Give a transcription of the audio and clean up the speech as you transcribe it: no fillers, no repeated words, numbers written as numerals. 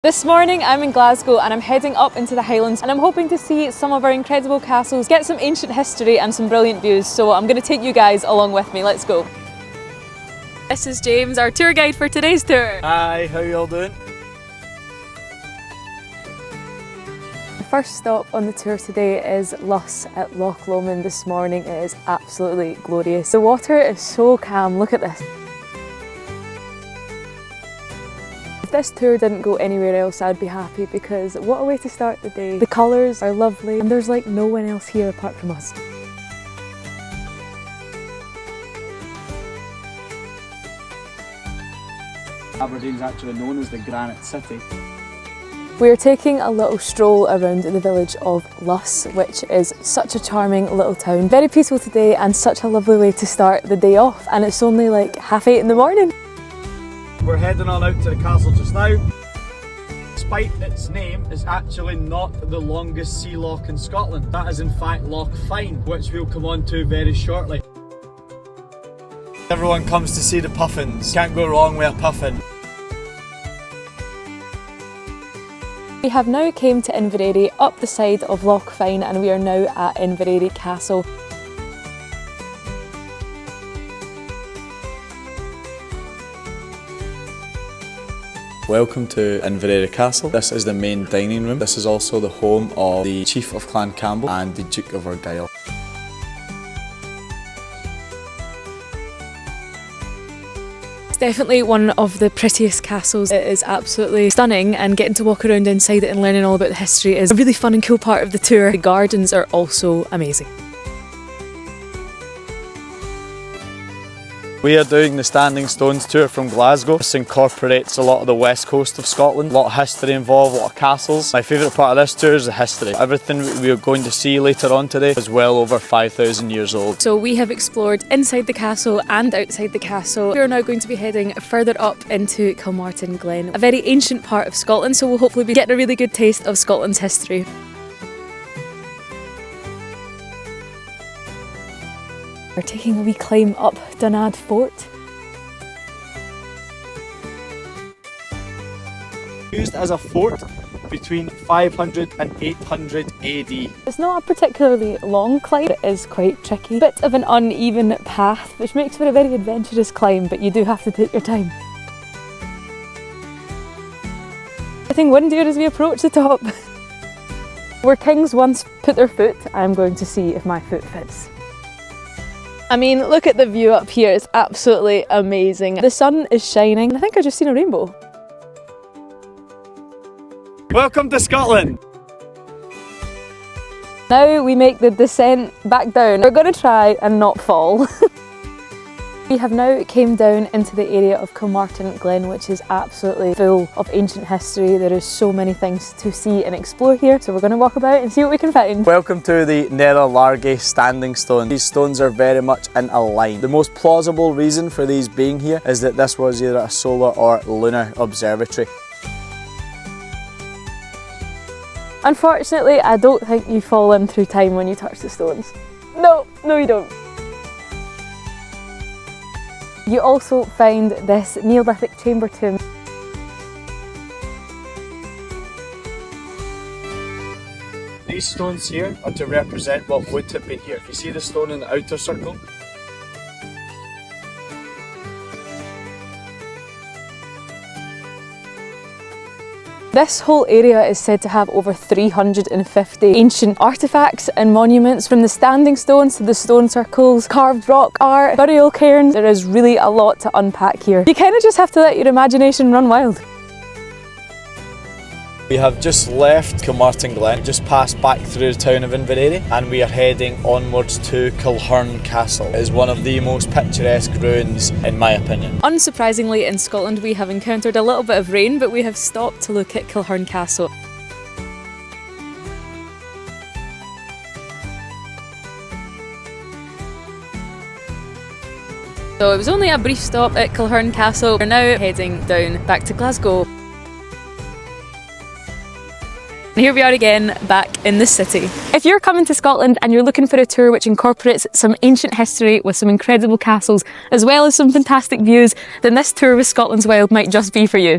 This morning I'm in Glasgow and I'm heading up into the Highlands and I'm hoping to see some of our incredible castles, get some ancient history and some brilliant views, so I'm going to take you guys along with me. Let's go. This is James, our tour guide for today's tour. Hi, how you all doing? The first stop on the tour today is Luss at Loch Lomond. This morning it is absolutely glorious. The water is so calm, look at this. If this tour didn't go anywhere else, I'd be happy because what a way to start the day. The colours are lovely and there's like no one else here apart from us. Aberdeen's actually known as the Granite City. We're taking a little stroll around the village of Luss, which is such a charming little town. Very peaceful today and such a lovely way to start the day off, and it's only like 8:30 in the morning. We're heading on out to the castle just now. Despite its name, it's actually not the longest sea loch in Scotland. That is in fact Loch Fyne, which we'll come on to very shortly. Everyone comes to see the puffins. Can't go wrong with a puffin. We have now came to Inveraray up the side of Loch Fyne and we are now at Inveraray Castle. Welcome to Inveraray Castle. This is the main dining room. This is also the home of the Chief of Clan Campbell and the Duke of Argyll. It's definitely one of the prettiest castles. It is absolutely stunning and getting to walk around inside it and learning all about the history is a really fun and cool part of the tour. The gardens are also amazing. We are doing the Standing Stones tour from Glasgow. This incorporates a lot of the west coast of Scotland. A lot of history involved, a lot of castles. My favourite part of this tour is the history. Everything we are going to see later on today is well over 5,000 years old. So we have explored inside the castle and outside the castle. We are now going to be heading further up into Kilmartin Glen, a very ancient part of Scotland, so we'll hopefully be getting a really good taste of Scotland's history. We're taking a wee climb up Donad Fort. Used as a fort between 500 and 800 AD. It's not a particularly long climb, it is quite tricky. Bit of an uneven path, which makes for a very adventurous climb, but you do have to take your time. Getting windier as we approach the top. Where kings once put their foot, I'm going to see if my foot fits. I mean, look at the view up here, it's absolutely amazing. The sun is shining. I think I just seen a rainbow. Welcome to Scotland! Now we make the descent back down. We're going to try and not fall. We have now came down into the area of Kilmartin Glen, which is absolutely full of ancient history. There is so many things to see and explore here, so we're going to walk about and see what we can find. Welcome to the Nera Largae Standing Stone. These stones are very much in a line. The most plausible reason for these being here is that this was either a solar or lunar observatory. Unfortunately, I don't think you fall in through time when you touch the stones. No you don't. You also find this Neolithic chamber tomb. These stones here are to represent what would have been here. If you see the stone in the outer circle, This whole area is said to have over 350 ancient artefacts and monuments, from the standing stones to the stone circles, carved rock art, burial cairns. There is really a lot to unpack here. You kind of just have to let your imagination run wild. we have just left Kilmartin Glen, just passed back through the town of Inveraray, and we are heading onwards to Kilhurn Castle. It is one of the most picturesque ruins in my opinion. Unsurprisingly, in Scotland we have encountered a little bit of rain, but we have stopped to look at Kilhurn Castle. So it was only a brief stop at Kilhurn Castle. We're now heading down back to Glasgow. And here we are again, back in the city. If you're coming to Scotland and you're looking for a tour which incorporates some ancient history with some incredible castles, as well as some fantastic views, then this tour with Scotland's Wild might just be for you.